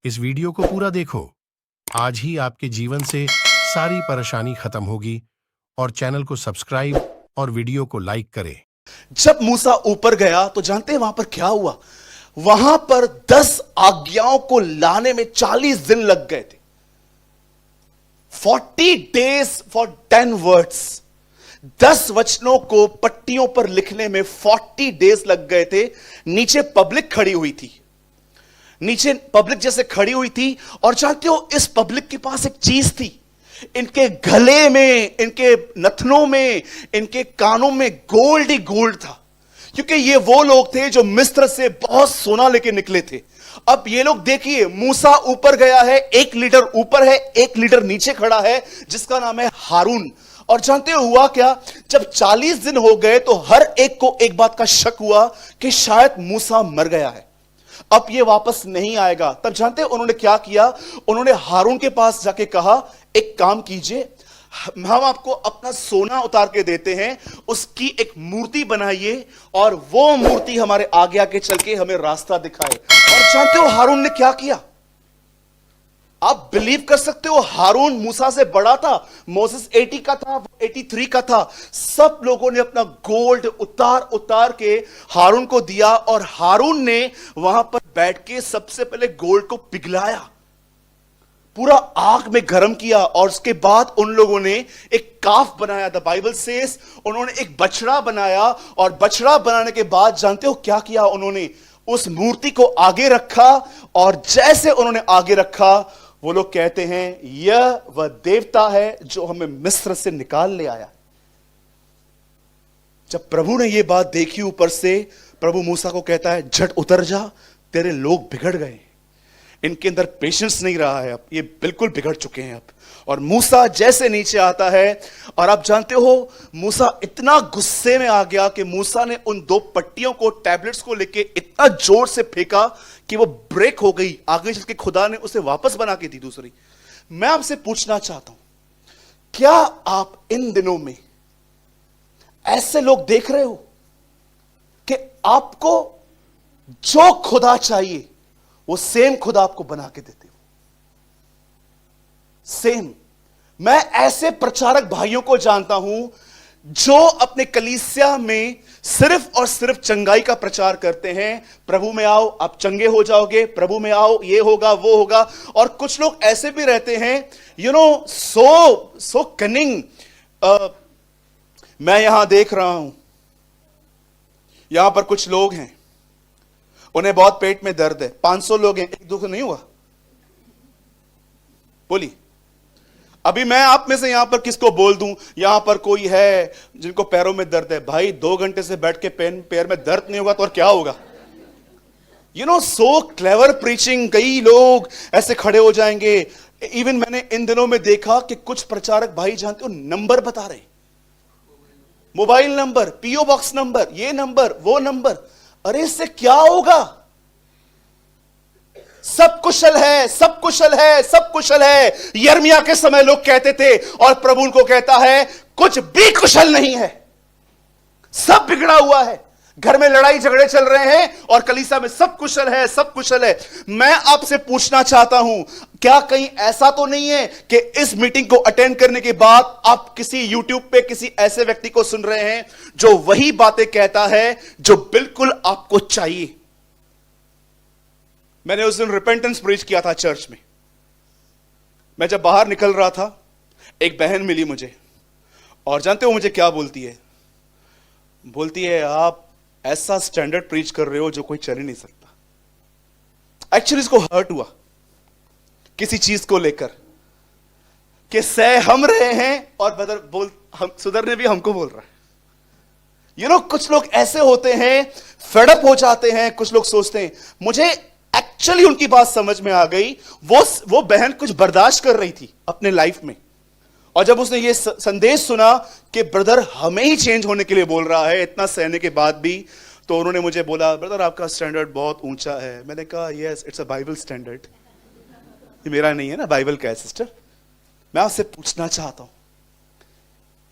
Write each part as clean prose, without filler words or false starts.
इस वीडियो को पूरा देखो। आज ही आपके जीवन से सारी परेशानी खत्म होगी और चैनल को सब्सक्राइब और वीडियो को लाइक करें। जब मूसा ऊपर गया तो जानते हैं वहां पर क्या हुआ? वहां पर 10 आज्ञाओं को लाने में 40 दिन लग गए थे। 40 days for 10 words। 10 वचनों को पट्टियों पर लिखने में 40 days लग गए थे। नीचे पब्लिक खड़ी हुई थी, नीचे पब्लिक जैसे खड़ी हुई थी। और जानते हो, इस पब्लिक के पास एक चीज थी। इनके गले में, इनके नथनों में, इनके कानों में गोल्ड ही गोल्ड था, क्योंकि ये वो लोग थे जो मिस्र से बहुत सोना लेके निकले थे। अब ये लोग देखिए, मूसा ऊपर गया है, एक लीडर ऊपर है, एक लीडर नीचे खड़ा है, जिसका नाम है हारून। और जानते हो हुआ क्या? जब 40 दिन हो गए तो हर एक को एक बात का शक हुआ कि शायद मूसा मर गया है, अब ये वापस नहीं आएगा। तब जानते हैं उन्होंने क्या किया? उन्होंने हारून के पास जाके कहा, एक काम कीजिए, हम आपको अपना सोना उतार के देते हैं, उसकी एक मूर्ति बनाइए और वो मूर्ति हमारे आगे आगे चल के हमें रास्ता दिखाए। और जानते हो हारून ने क्या किया? आप बिलीव कर सकते हो, हारून मूसा से बड़ा था। मोसेस 80 का था, 83 का था। सब लोगों ने अपना गोल्ड उतार उतार के हारून को दिया और हारून ने वहां पर बैठ के सबसे पहले गोल्ड को पिघलाया, पूरा आग में गर्म किया। और उसके बाद उन लोगों ने एक काफ बनाया। द बाइबल सेज उन्होंने एक बछड़ा बनाया। और बछड़ा बनाने के बाद जानते हो क्या किया? उन्होंने उस मूर्ति को आगे रखा। और जैसे उन्होंने आगे रखा, वो लोग कहते हैं यह वह देवता है जो हमें मिस्र से निकाल ले आया। जब प्रभु ने यह बात देखी ऊपर से, प्रभु मूसा को कहता है, झट उतर जा, तेरे लोग बिगड़ गए, इनके अंदर पेशेंस नहीं रहा है, अब ये बिल्कुल बिगड़ चुके हैं। अब और मूसा जैसे नीचे आता है, और आप जानते हो मूसा इतना गुस्से में आ गया कि मूसा ने उन 2 पट्टियों को, टैबलेट्स को लेके इतना जोर से फेंका कि वो ब्रेक हो गई। आगे चल के खुदा ने उसे वापस बना के दी दूसरी। मैं आपसे पूछना चाहता हूं, क्या आप इन दिनों में ऐसे लोग देख रहे हो कि आपको जो खुदा चाहिए वो सेम खुदा आपको बना के देते हो? सेम। मैं ऐसे प्रचारक भाइयों को जानता हूं जो अपने कलीसिया में सिर्फ और सिर्फ चंगाई का प्रचार करते हैं। प्रभु में आओ, आप चंगे हो जाओगे, प्रभु में आओ, ये होगा वो होगा। और कुछ लोग ऐसे भी रहते हैं, सो कनिंग। मैं यहां देख रहा हूं, यहां पर कुछ लोग हैं, उन्हें बहुत पेट में दर्द है। 500 लोग हैं, एक दुख नहीं हुआ? बोली। अभी मैं आप में से यहां पर किसको बोल दूं, यहां पर कोई है जिनको पैरों में दर्द है? भाई 2 घंटे से बैठ के पैर में दर्द नहीं होगा तो और क्या होगा? सो क्लेवर प्रीचिंग। कई लोग ऐसे खड़े हो जाएंगे। इवन मैंने इन दिनों में देखा कि कुछ प्रचारक भाई, जानते हो, नंबर बता रहे, mobile number, PO box number, ये नंबर वो नंबर। अरे इससे क्या होगा? सब कुशल है, सब कुशल है, सब कुशल है, यिर्मयाह के समय लोग कहते थे। और प्रभु उनको कहता है, कुछ भी कुशल नहीं है, सब बिगड़ा हुआ है। घर में लड़ाई झगड़े चल रहे हैं और कलीसिया में सब कुशल है, सब कुशल है। मैं आपसे पूछना चाहता हूं, क्या कहीं ऐसा तो नहीं है कि इस मीटिंग को अटेंड करने के बाद आप किसी यूट्यूब पे किसी ऐसे व्यक्ति को सुन रहे हैं जो वही बातें कहता है जो बिल्कुल आपको चाहिए? मैंने उस दिन रिपेंटेंस प्रीच किया था चर्च में। मैं जब बाहर निकल रहा था, एक बहन मिली मुझे, और जानते हो मुझे क्या बोलती है? बोलती है, आप ऐसा स्टैंडर्ड प्रीच कर रहे हो जो कोई चल ही नहीं सकता। एक्चुअली इसको हर्ट हुआ किसी चीज को लेकर कि सह हम रहे हैं और बदल हम सुधरने भी हमको बोल रहा है। कुछ लोग ऐसे होते हैं, फेडअप हो जाते हैं। कुछ लोग सोचते हैं, मुझे एक्चुअली उनकी बात समझ में आ गई। वो बहन कुछ बर्दाश्त कर रही थी अपने लाइफ में, और जब उसने ये संदेश सुना कि ब्रदर हमें ही चेंज होने के लिए बोल रहा है इतना सहने के बाद भी, तो उन्होंने मुझे बोला, ब्रदर आपका स्टैंडर्ड बहुत ऊंचा है। मैंने कहा, yes, it's a Bible standard. ये मेरा नहीं है ना, बाइबल का है सिस्टर। मैं आपसे पूछना चाहता हूं,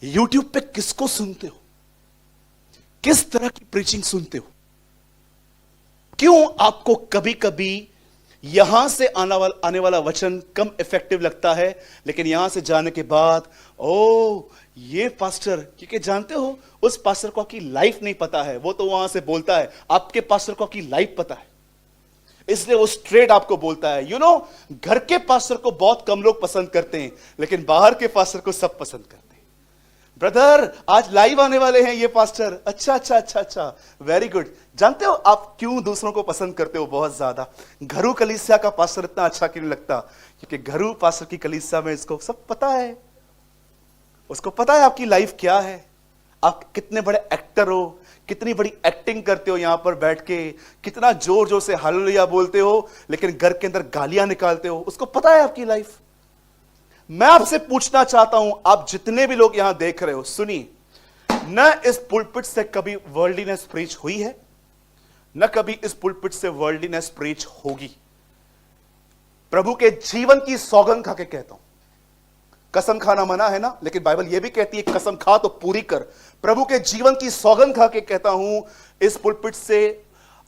यूट्यूब पे किसको सुनते हो? किस तरह की प्रीचिंग सुनते हो? क्यों आपको कभी कभी यहां से आने वाला वचन कम इफेक्टिव लगता है, लेकिन यहां से जाने के बाद ओ ये पास्टर, क्योंकि जानते हो उस पास्टर को आपकी लाइफ नहीं पता है, वो तो वहां से बोलता है, आपके पास्टर को आपकी लाइफ पता है, इसलिए वो स्ट्रेट आपको बोलता है। यू नो, घर के पास्टर को बहुत कम लोग पसंद करते हैं, लेकिन बाहर के पास्टर को सब पसंद करते हैं। ब्रदर आज लाइव आने वाले हैं ये पास्टर, अच्छा अच्छा अच्छा अच्छा, वेरी गुड। जानते हो आप क्यों दूसरों को पसंद करते हो बहुत ज्यादा? घरू कलीसिया का पास्टर इतना अच्छा क्यों लगता? क्योंकि घरू पास्टर की कलीसिया में इसको सब पता है, उसको पता है आपकी लाइफ क्या है, आप कितने बड़े एक्टर हो, कितनी बड़ी एक्टिंग करते हो यहां पर बैठ के, कितना जोर जोर से हालेलुया बोलते हो, लेकिन घर के अंदर गालियां निकालते हो, उसको पता है आपकी लाइफ। मैं आपसे पूछना चाहता हूं, आप जितने भी लोग यहां देख रहे हो, सुनिए, न इस पुलपिट से कभी वर्ल्डलीनेस प्रीच हुई है, न कभी इस पुलपिट से वर्ल्डलीनेस प्रीच होगी। प्रभु के जीवन की सौगंध खा के कहता हूं, कसम खाना मना है ना, लेकिन बाइबल यह भी कहती है कसम खा तो पूरी कर। प्रभु के जीवन की सौगंध खा के कहता हूं, इस पुलपिट से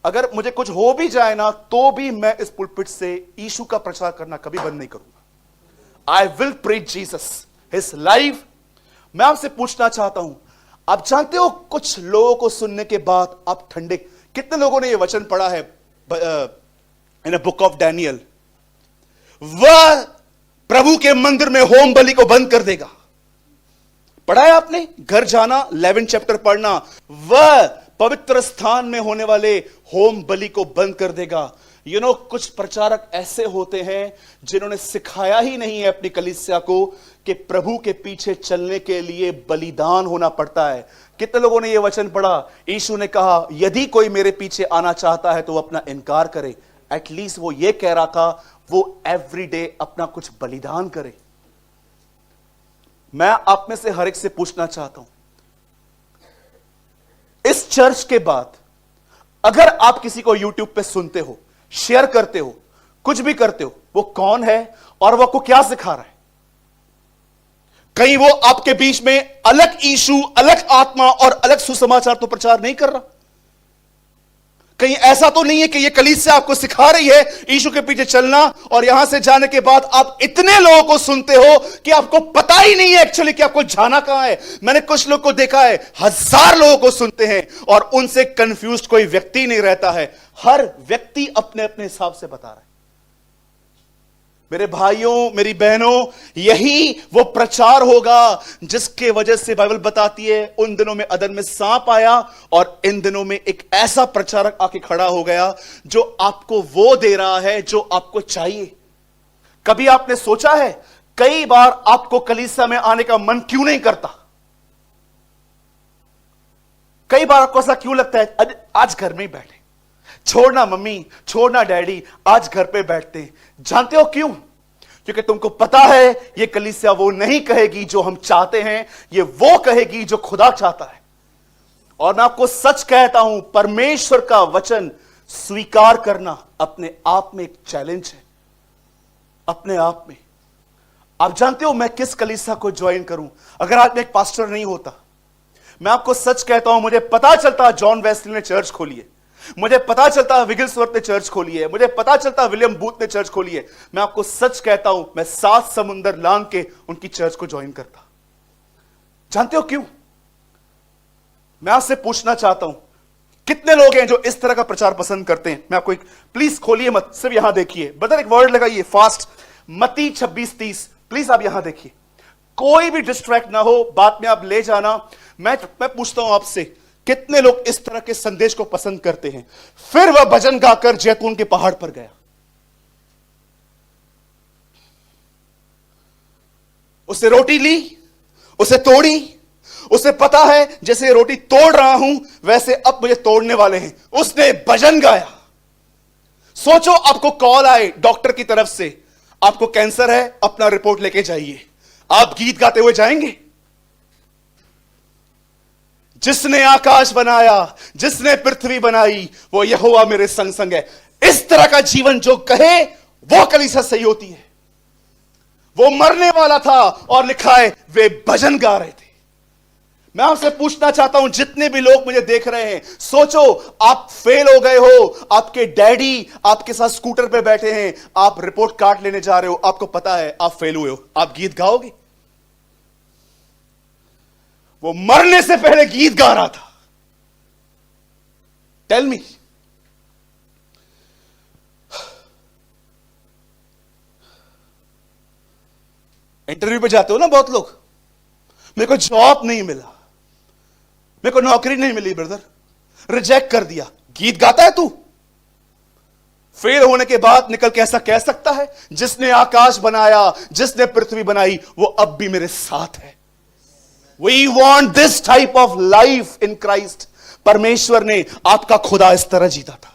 अगर मुझे कुछ हो भी जाए ना, तो भी मैं इस पुलपिट से यीशु का प्रचार करना कभी बंद नहीं करूंगा। I will preach Jesus, his life. मैं आपसे पूछना चाहता हूं, आप जानते हो कुछ लोगों को सुनने के बाद आप ठंडे, कितने लोगों ने यह वचन पढ़ा है इन अ बुक ऑफ डैनियल, वह प्रभु के मंदिर में होम बलि को बंद कर देगा। पढ़ा है आपने? घर जाना 11 चैप्टर पढ़ना, वह पवित्र स्थान में होने वाले होम बलि को बंद कर देगा। यू नो, कुछ प्रचारक ऐसे होते हैं जिन्होंने सिखाया ही नहीं है अपनी कलीसिया को कि प्रभु के पीछे चलने के लिए बलिदान होना पड़ता है। कितने लोगों ने यह वचन पढ़ा? यीशु ने कहा यदि कोई मेरे पीछे आना चाहता है तो वो अपना इनकार करे। एटलीस्ट वो ये कह रहा था वो एवरीडे अपना कुछ बलिदान करे। मैं आप में से हर एक से पूछना चाहता हूं, इस चर्च के बाद अगर आप किसी को यूट्यूब पे सुनते हो, शेयर करते हो, कुछ भी करते हो, वो कौन है और वो आपको क्या सिखा रहा है? कहीं वो आपके बीच में अलग यीशु, अलग आत्मा और अलग सुसमाचार तो प्रचार नहीं कर रहा? कहीं ऐसा तो नहीं है कि ये कलीसिया आपको सिखा रही है यीशु के पीछे चलना, और यहां से जाने के बाद आप इतने लोगों को सुनते हो कि आपको पता ही नहीं है एक्चुअली कि आपको जाना कहां है? मैंने कुछ लोग को देखा है, 1000 लोगों को सुनते हैं और उनसे कंफ्यूज्ड कोई व्यक्ति नहीं रहता है। हर व्यक्ति अपने अपने हिसाब से बता रहा है। मेरे भाइयों, मेरी बहनों, यही वो प्रचार होगा जिसके वजह से बाइबल बताती है उन दिनों में अदन में सांप आया और इन दिनों में एक ऐसा प्रचारक आके खड़ा हो गया जो आपको वो दे रहा है जो आपको चाहिए। कभी आपने सोचा है कई बार आपको कलीसिया में आने का मन क्यों नहीं करता? कई बार आपको ऐसा क्यों लगता है आज घर में ही बैठे, छोड़ना मम्मी, छोड़ना डैडी, आज घर पे बैठते हैं। जानते हो क्यों? क्योंकि तुमको पता है ये कलीसिया वो नहीं कहेगी जो हम चाहते हैं, ये वो कहेगी जो खुदा चाहता है। और मैं आपको सच कहता हूं, परमेश्वर का वचन स्वीकार करना अपने आप में एक चैलेंज है, अपने आप में। आप जानते हो मैं किस कलीसिया को ज्वाइन करूं? अगर आज मैं एक पास्टर नहीं होता, मैं आपको सच कहता हूं, मुझे पता चलता जॉन वेस्ली ने चर्च खोली है, मुझे पता चलता विगिल्सवर्थ ने चर्च खोली है, मुझे पता चलता विलियम बूथ ने चर्च खोली है, मैं आपको सच कहता हूं मैं 7 समुंदर लांग के उनकी चर्च को ज्वाइन करता। जानते हो क्यों? मैं आपसे पूछना चाहता हूं, कितने लोग हैं जो इस तरह का प्रचार पसंद करते हैं? मैं आपको एक, प्लीज खोलिए मत, सिर्फ यहां देखिए, बदल एक वर्ड लगाइए फास्ट, मत्ती 26:30, प्लीज आप यहां देखिए, कोई भी डिस्ट्रैक्ट ना हो, बात में आप ले जाना। मैं पूछता हूं आपसे, कितने लोग इस तरह के संदेश को पसंद करते हैं? फिर वह भजन गाकर जैतून के पहाड़ पर गया। उसे रोटी ली, उसे तोड़ी, उसे पता है जैसे रोटी तोड़ रहा हूं वैसे अब मुझे तोड़ने वाले हैं, उसने भजन गाया। सोचो आपको कॉल आए डॉक्टर की तरफ से, आपको कैंसर है, अपना रिपोर्ट लेके जाइए, आप गीत गाते हुए जाएंगे? जिसने आकाश बनाया, जिसने पृथ्वी बनाई, वो यहोवा मेरे संग संग है। इस तरह का जीवन जो कहे वो कलीसिया सही होती है। वो मरने वाला था और लिखा है वे भजन गा रहे थे। मैं आपसे पूछना चाहता हूं, जितने भी लोग मुझे देख रहे हैं, सोचो आप फेल हो गए हो, आपके डैडी आपके साथ स्कूटर पे बैठे हैं, आप रिपोर्ट कार्ड लेने जा रहे हो, आपको पता है आप फेल हुए हो, आप गीत गाओगे? वो मरने से पहले गीत गा रहा था। Tell me. इंटरव्यू पे जाते हो ना बहुत लोग, मेरे को जॉब नहीं मिला, मेरे को नौकरी नहीं मिली ब्रदर, रिजेक्ट कर दिया। गीत गाता है तू? फेल होने के बाद निकल के ऐसा कह सकता है, जिसने आकाश बनाया, जिसने पृथ्वी बनाई, वो अब भी मेरे साथ है। We want this type of life in Christ. परमेश्वर ने आपका खुदा इस तरह जीता था।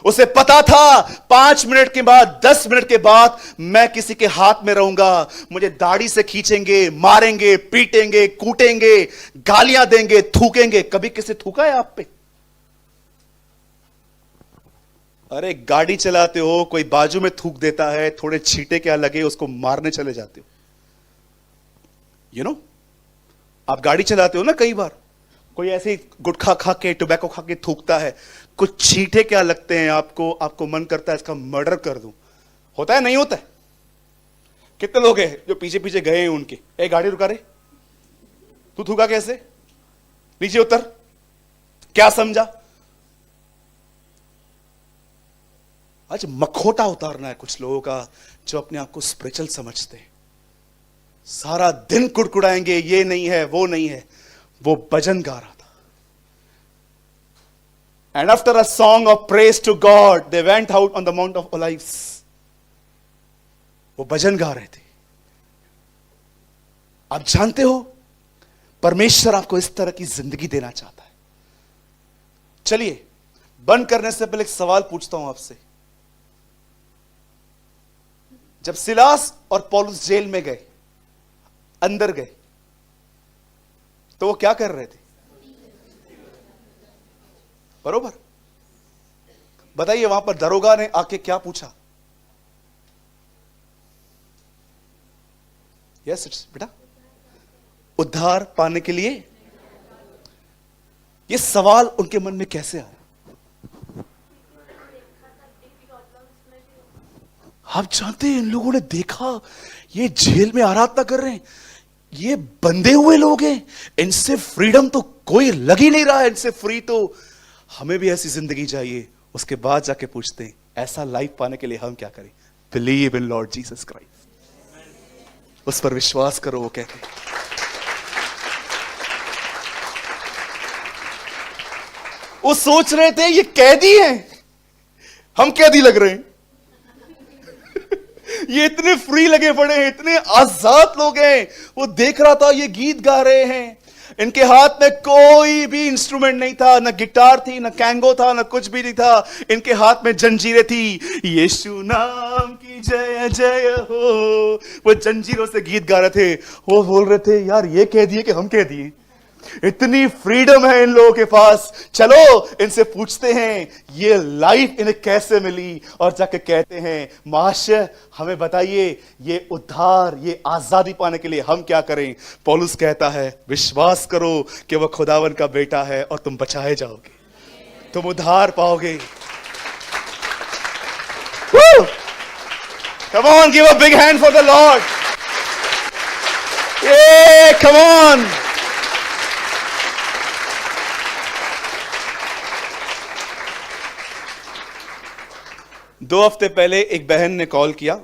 उसे पता था 5 मिनट के बाद, 10 मिनट के बाद मैं किसी के हाथ में रहूंगा, मुझे दाढ़ी से खींचेंगे, मारेंगे, पीटेंगे, कूटेंगे, गालियां देंगे, थूकेंगे। कभी किसी थूका है आप पे? अरे गाड़ी चलाते हो, कोई बाजू में थूक देता है, थोड़े छींटे क्या लगे, उसको मारने चले जाते हो। यू नो, आप गाड़ी चलाते हो ना, कई बार कोई ऐसे ही गुटखा खा के, टोबैको खा के थूकता है, कुछ छींटे क्या लगते हैं आपको, आपको मन करता है इसका मर्डर कर दूं। होता है नहीं होता है? कितने लोग हैं जो पीछे पीछे गए हैं उनके, ए गाड़ी रुका रे, तू थूका कैसे, नीचे उतर, क्या समझा? आज मखोटा उतारना है कुछ लोगों का जो अपने आप को स्पिरिचुअल समझते हैं। सारा दिन कुड़कुड़ाएंगे, ये नहीं है, वो नहीं है। वो भजन गा रहा था, and after a song of praise to God they went out on the Mount of Olives. वो भजन गा रहे थे। आप जानते हो, परमेश्वर आपको इस तरह की जिंदगी देना चाहता है। चलिए, बंद करने से पहले एक सवाल पूछता हूं आपसे। जब सिलास और पौलुस जेल में गए, अंदर गए, तो वो क्या कर रहे थे? बरोबर। बताइए, वहां पर दरोगा ने आके क्या पूछा? यस बेटा, उद्धार पाने के लिए। ये सवाल उनके मन में कैसे आया? आप जानते हैं, इन लोगों ने देखा ये जेल में आराधना कर रहे हैं, ये बंधे हुए लोग हैं, इनसे फ्रीडम तो कोई लग ही नहीं रहा है, इनसे फ्री तो हमें भी ऐसी जिंदगी चाहिए। उसके बाद जाके पूछते हैं, ऐसा लाइफ पाने के लिए हम क्या करें? Believe in Lord Jesus Christ, उस पर विश्वास करो। वो कहते हैं, वो सोच रहे थे ये कैदी हैं, हम कैदी लग रहे हैं। ये इतने फ्री लगे पड़े हैं, इतने आजाद लोग हैं। वो देख रहा था ये गीत गा रहे हैं, इनके हाथ में कोई भी इंस्ट्रूमेंट नहीं था, ना गिटार थी, ना कैंगो था, ना कुछ भी नहीं था। इनके हाथ में जंजीरें थी। यीशु नाम की जय जय हो, वो जंजीरों से गीत गा रहे थे। वो बोल रहे थे, यार ये कह दिए कि हम कह दिए। इतनी फ्रीडम है इन लोगों के पास। चलो इनसे पूछते हैं ये लाइफ इन्हें कैसे मिली, और जाके कहते हैं, महाशय हमें बताइए, ये उद्धार, ये आजादी पाने के लिए हम क्या करें? पौलुस कहता है, विश्वास करो कि वह खुदावन का बेटा है और तुम बचाए जाओगे, तुम उद्धार पाओगे। Come on, give a big hand for the Lord. Yeah, come on. दो हफ्ते पहले एक बहन ने कॉल किया,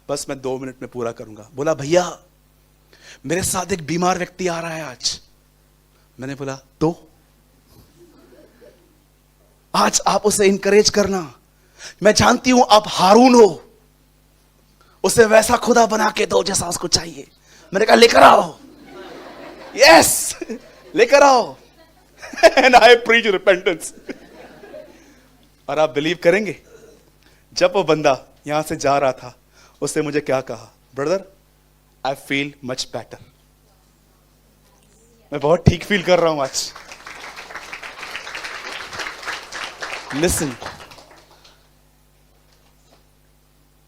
बस मैं 2 मिनट में पूरा करूंगा। बोला, भैया मेरे साथ एक बीमार व्यक्ति आ रहा है आज। मैंने बोला, तो आज आप उसे इंकरेज करना। मैं जानती हूं आप हारून हो, उसे वैसा खुदा बना के दो जैसा उसको चाहिए। मैंने कहा, लेकर आओ। यस, लेकर आओ। And I preach repentance. और आप बिलीव करेंगे, जब वो बंदा यहां से जा रहा था, उसने मुझे क्या कहा? Brother, I feel much better. मैं बहुत ठीक फील कर रहा हूं आज। लिसन,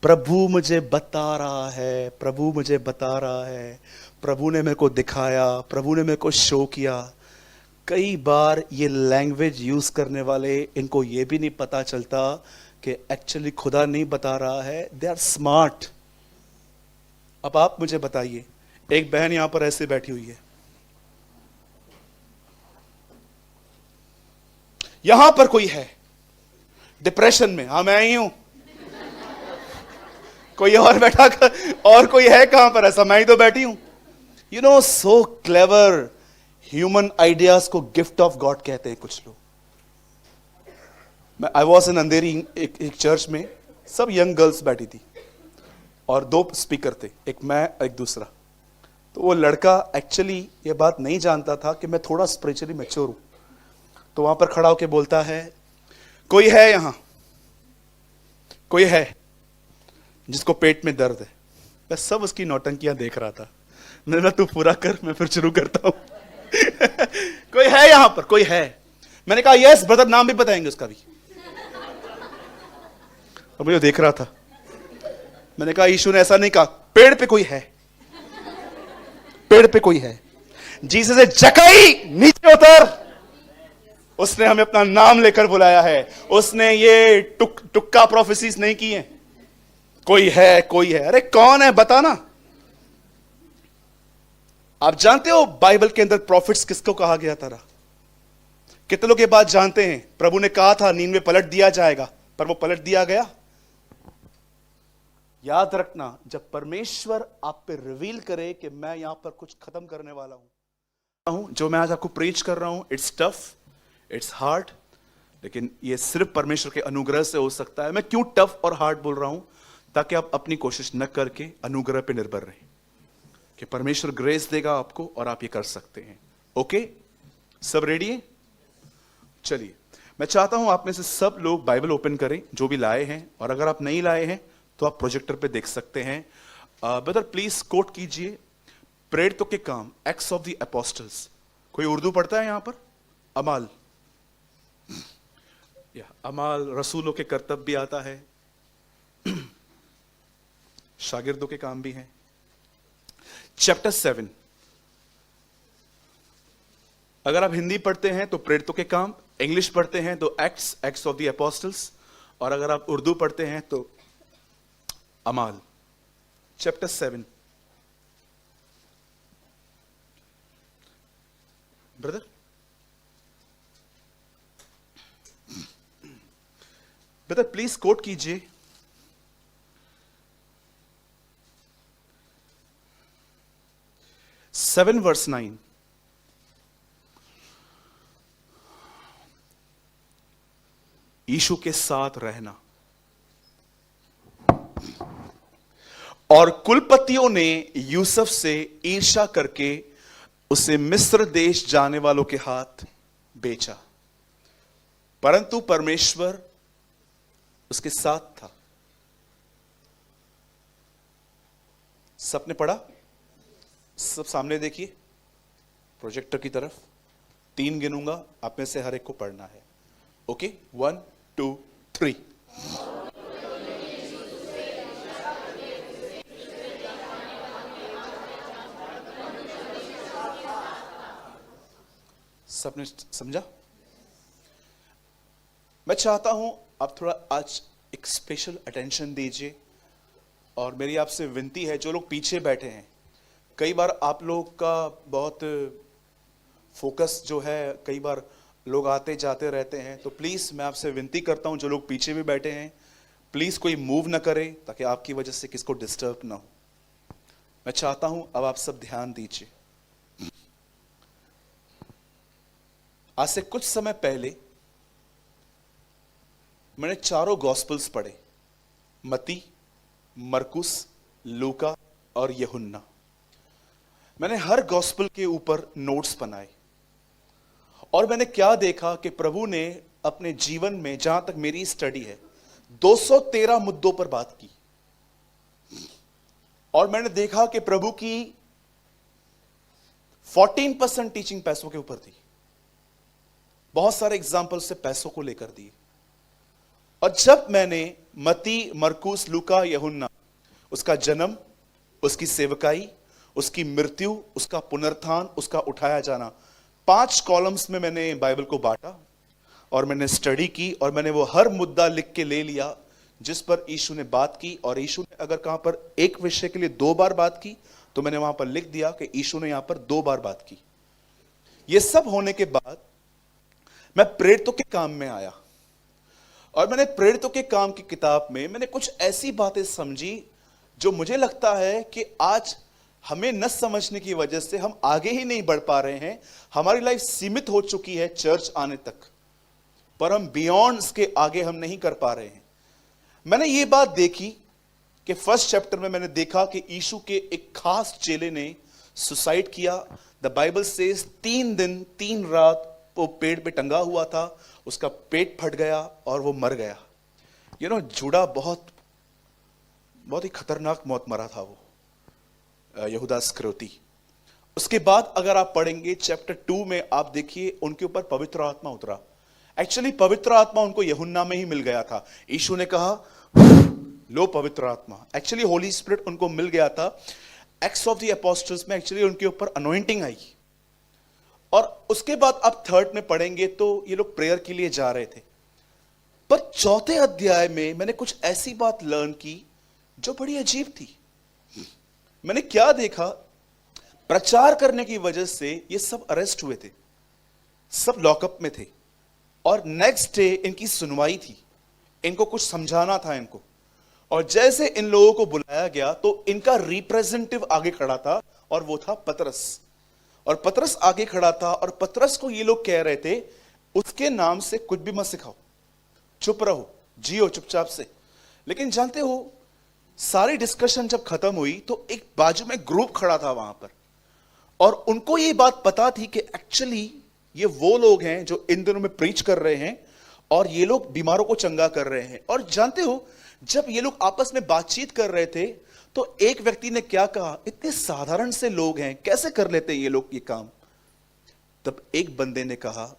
प्रभु मुझे बता रहा है, प्रभु मुझे बता रहा है, प्रभु ने मेरे को दिखाया, प्रभु ने मेरे को शो किया। कई बार ये लैंग्वेज यूज करने वाले, इनको ये भी नहीं पता चलता कि एक्चुअली खुदा नहीं बता रहा है, दे आर स्मार्ट। अब आप मुझे बताइए, एक बहन यहां पर ऐसे बैठी हुई है, यहां पर कोई है डिप्रेशन में, हाँ मैं ही हूं, कोई और बैठा और कोई है कहां पर ऐसा, मैं ही तो बैठी हूं। You know, so clever. Human ideas को गिफ्ट ऑफ गॉड कहते हैं कुछ लोग। मैं आई वॉज इन अंधेरी, एक चर्च में सब यंग गर्ल्स बैठी थी और दो स्पीकर थे, एक मैं एक दूसरा। तो वो लड़का एक्चुअली ये बात नहीं जानता था कि मैं थोड़ा स्पिरिचुअली मैच्योर हूं, तो वहां पर खड़ा होकर बोलता है, कोई है यहां, कोई है जिसको पेट में दर्द है। मैं सब उसकी नौटंकियां देख रहा था। मैंने तू पूरा कर, मैं फिर शुरू करता हूं। कोई है यहां पर, कोई है। मैंने कहा यस ब्रदर, नाम भी बताएंगे उसका भी। अब मुझे देख रहा था, मैंने कहा यीशु ने ऐसा नहीं कहा, पेड़ पे कोई है, पेड़ पे कोई है। जीसस से जकाई नीचे उतर, उसने हमें अपना नाम लेकर बुलाया है। उसने ये टुक्का प्रोफेसीज नहीं की है। कोई है, कोई है। अरे कौन है बताना। आप जानते हो बाइबल के अंदर प्रॉफिट्स किसको कहा गया था? कितने लोग ये बात जानते हैं? प्रभु ने कहा था नींद में पलट दिया जाएगा, पर वो पलट दिया गया? याद रखना, जब परमेश्वर आप पे रिवील करे कि मैं यहां पर कुछ खत्म करने वाला हूं, जो मैं आज आपको प्रीच कर रहा हूं, इट्स टफ, इट्स हार्ड, लेकिन ये सिर्फ परमेश्वर के अनुग्रह से हो सकता है। मैं क्यों टफ और हार्ड बोल रहा हूं? ताकि आप अपनी कोशिश न करके अनुग्रह पे निर्भर रहें कि परमेश्वर ग्रेस देगा आपको और आप ये कर सकते हैं। ओके, सब रेडी है? चलिए, मैं चाहता हूं आप में से सब लोग बाइबल ओपन करें, जो भी लाए हैं, और अगर आप नहीं लाए हैं तो आप प्रोजेक्टर पे देख सकते हैं। ब्रदर प्लीज कोट कीजिए प्रेरितों के काम, एक्ट्स ऑफ द अपोस्टल्स। कोई उर्दू पढ़ता है यहां पर? अमाल, या अमाल रसूलों के कर्तव्य भी आता है, शागिर्दों के काम भी हैं। चैप्टर 7, अगर आप हिंदी पढ़ते हैं तो प्रेरितों के काम, इंग्लिश पढ़ते हैं तो एक्ट्स ऑफ द अपोस्टल्स, और अगर आप उर्दू पढ़ते हैं तो अमाल। Chapter 7, brother brother please quote कीजिए। Seven verse 9। यीशु के साथ रहना। और कुलपतियों ने यूसुफ से ईर्ष्या करके उसे मिस्र देश जाने वालों के हाथ बेचा, परंतु परमेश्वर उसके साथ था। सबने पढ़ा? सब सामने देखिए प्रोजेक्टर की तरफ। 3 गिनूंगा, आप में से हर एक को पढ़ना है। ओके, 1 2 3। सबने समझा? मैं चाहता हूं आप थोड़ा आज एक स्पेशल अटेंशन दीजिए, और मेरी आपसे विनती है, जो लोग पीछे बैठे हैं, कई बार आप लोग का बहुत फोकस जो है, कई बार लोग आते जाते रहते हैं, तो प्लीज मैं आपसे विनती करता हूं, जो लोग पीछे भी बैठे हैं, प्लीज कोई मूव ना करे ताकि आपकी वजह से किसको डिस्टर्ब ना हो। मैं चाहता हूं अब आप सब ध्यान दीजिए। आज से कुछ समय पहले मैंने चारों गॉस्पेल्स पढ़े, मती, मरकुस, लूका और यूहन्ना। मैंने हर गॉस्पेल के ऊपर नोट्स बनाए, और मैंने क्या देखा कि प्रभु ने अपने जीवन में, जहां तक मेरी स्टडी है, 213 मुद्दों पर बात की। और मैंने देखा कि प्रभु की 14% टीचिंग पैसों के ऊपर थी। बहुत सारे एग्जाम्पल से पैसों को लेकर दिए। और जब मैंने मती, मरकुस, लूका, यूहन्ना, उसका जन्म, उसकी सेवकाई, उसकी मृत्यु, उसका पुनरुत्थान, उसका उठाया जाना, 5 कॉलम्स में मैंने बाइबल को बांटा और मैंने स्टडी की और मैंने वो हर मुद्दा लिख के ले लिया जिस पर यीशु ने बात की। और यीशु ने अगर कहां पर एक विषय के लिए 2 बार बात की तो मैंने वहां पर लिख दिया कि यीशु ने यहां पर 2 बार बात की। ये सब होने के बाद मैं प्रेरितों के काम में आया और मैंने प्रेरितों के काम की किताब में मैंने कुछ ऐसी बातें समझी जो मुझे लगता है कि आज हमें न समझने की वजह से हम आगे ही नहीं बढ़ पा रहे हैं। हमारी लाइफ सीमित हो चुकी है चर्च आने तक, पर हम बियॉन्ड इसके आगे हम नहीं कर पा रहे हैं। मैंने ये बात देखी कि फर्स्ट चैप्टर में मैंने देखा कि यीशु के एक खास चेले ने सुसाइड किया। द बाइबल सेज 3 दिन 3 रात वो पेड़ पे टंगा हुआ था, उसका पेट फट गया और वो मर गया। जूड़ा बहुत ही खतरनाक मौत मरा था वो, यहूदा इस्करियोती। उसके बाद अगर आप पढ़ेंगे चैप्टर 2 में, आप देखिए उनके ऊपर पवित्र आत्मा उतरा। एक्चुअली पवित्र आत्मा उनको यूहन्ना में ही मिल गया था। यीशु ने कहा लो पवित्र आत्मा, एक्चुअली होली स्पिरिट उनको मिल गया था। एक्ट्स ऑफ द अपोस्टल्स में एक्चुअली उनके ऊपर अनॉइंटिंग आई। और उसके बाद आप 3rd में पढ़ेंगे तो ये लोग प्रेयर के लिए जा रहे थे। पर 4थे अध्याय में मैंने कुछ ऐसी बात लर्न की जो बड़ी अजीब थी। मैंने क्या देखा, प्रचार करने की वजह से ये सब अरेस्ट हुए थे, सब लॉकअप में थे और नेक्स्ट डे इनकी सुनवाई थी। इनको कुछ समझाना था इनको, और जैसे इन लोगों को बुलाया गया तो इनका रिप्रेजेंटेटिव आगे खड़ा था और वो था पतरस। और पतरस आगे खड़ा था और पतरस को ये लोग कह रहे थे उसके नाम से कुछ भी मत सिखाओ, चुप रहो, जियो चुपचाप से। लेकिन जानते हो, सारी डिस्कशन जब खत्म हुई तो एक बाजू में ग्रुप खड़ा था वहां पर और उनको ये बात पता थी कि एक्चुअली ये वो लोग हैं जो इन दिनों में प्रीच कर रहे हैं और ये लोग बीमारों को चंगा कर रहे हैं। और जानते हो, जब ये लोग आपस में बातचीत कर रहे थे तो एक व्यक्ति ने क्या कहा, इतने साधारण से लोग हैं, कैसे कर लेते ये लोग ये काम। तब एक बंदे ने कहा,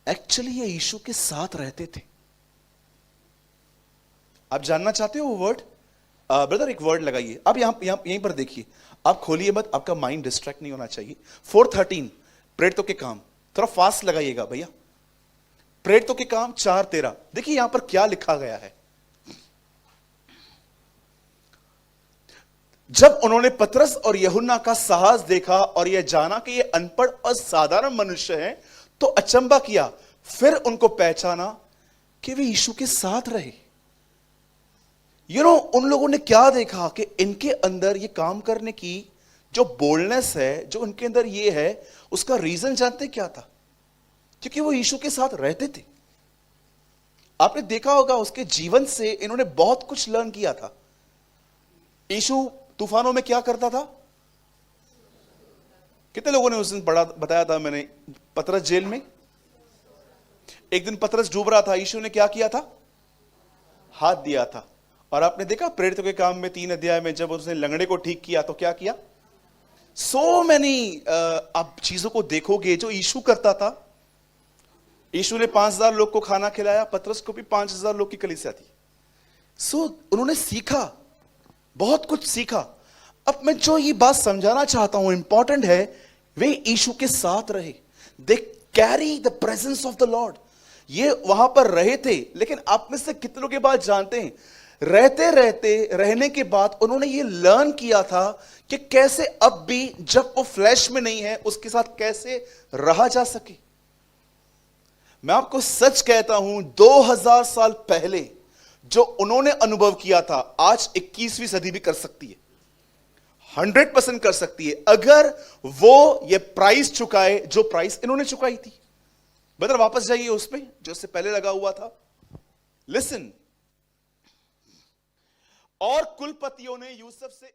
एक्चुअली ये यीशु के साथ रहते थे। आप जानना चाहते हो वो वर्ड? ब्रदर एक वर्ड लगाइए, आप यहीं पर देखिए, आप खोलिए मत, आपका माइंड डिस्ट्रैक्ट नहीं होना चाहिए। 4:13 प्रेरितों के काम, थोड़ा फास्ट लगाइएगा भैया। प्रेरितों के काम 4:13, देखिए यहां पर क्या लिखा गया है। जब उन्होंने पतरस और यूहन्ना का साहस देखा और यह जाना कि यह अनपढ़ और साधारण मनुष्य हैं तो अचंभा किया, फिर उनको पहचाना कि वे यीशु के साथ रहे। उन लोगों ने क्या देखा कि इनके अंदर ये काम करने की जो बोल्डनेस है, जो उनके अंदर ये है, उसका रीजन जानते क्या था? क्योंकि वो यीशु के साथ रहते थे। आपने देखा होगा उसके जीवन से इन्होंने बहुत कुछ लर्न किया था। यीशु तूफानों में क्या करता था? कितने लोगों ने उस दिन बताया था मैंने, पतरस जेल में, एक दिन पतरस डूब रहा था, यीशु ने क्या किया था? हाथ दिया था। और आपने देखा प्रेरितों के काम में 3 अध्याय में जब उसने लंगड़े को ठीक किया तो क्या किया? सो मैनी आप चीजों को देखोगे जो यीशु करता था। यीशु ने 5000 लोग को खाना खिलाया, पतरस को भी 5000 लोग की कलीसिया थी। उन्होंने सीखा, बहुत कुछ सीखा। अब मैं जो ये बात समझाना चाहता हूं, इंपॉर्टेंट है, वे यीशु के साथ रहे। They carry the presence of the Lord. ये वहां पर रहे थे, लेकिन आप में से कितने लोग ये बात जानते हैं, रहते रहते रहने के बाद उन्होंने ये लर्न किया था कि कैसे अब भी जब वो फ्लैश में नहीं है उसके साथ कैसे रहा जा सके। मैं आपको सच कहता हूं, 2000 साल पहले जो उन्होंने अनुभव किया था, आज 21वीं सदी भी कर सकती है, 100% कर सकती है, अगर वो ये प्राइस चुकाए जो प्राइस इन्होंने चुकाई थी। बदल वापस जाइए उसमें जो इससे पहले लगा हुआ था। लिसन, और कुलपतियों ने यूसुफ से